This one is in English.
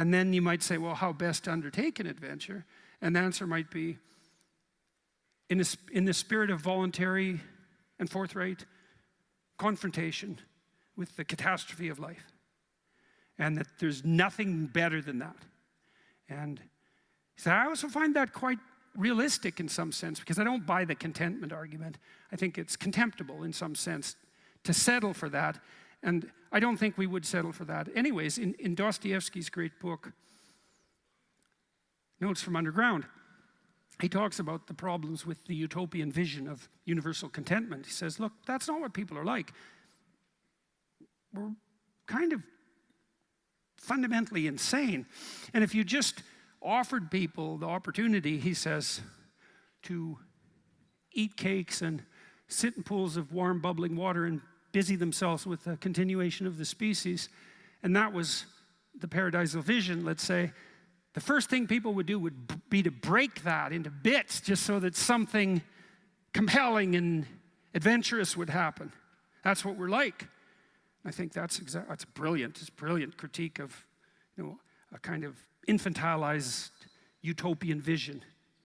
And then you might say, well, how best to undertake an adventure? And the answer might be, in the spirit of voluntary and forthright confrontation with the catastrophe of life. And that there's nothing better than that. And so I also find that quite realistic in some sense, because I don't buy the contentment argument. I think it's contemptible in some sense to settle for that. And I don't think we would settle for that. Anyways, in Dostoevsky's great book, Notes from Underground, he talks about the problems with the utopian vision of universal contentment. He says, look, that's not what people are like. We're kind of fundamentally insane. And if you just offered people the opportunity, he says, to eat cakes and sit in pools of warm bubbling water and busy themselves with the continuation of the species, and that was the paradisal vision, let's say, the first thing people would do would be to break that into bits just so that something compelling and adventurous would happen. That's what we're like. I think that's brilliant. It's a brilliant critique of, a kind of infantilized utopian vision.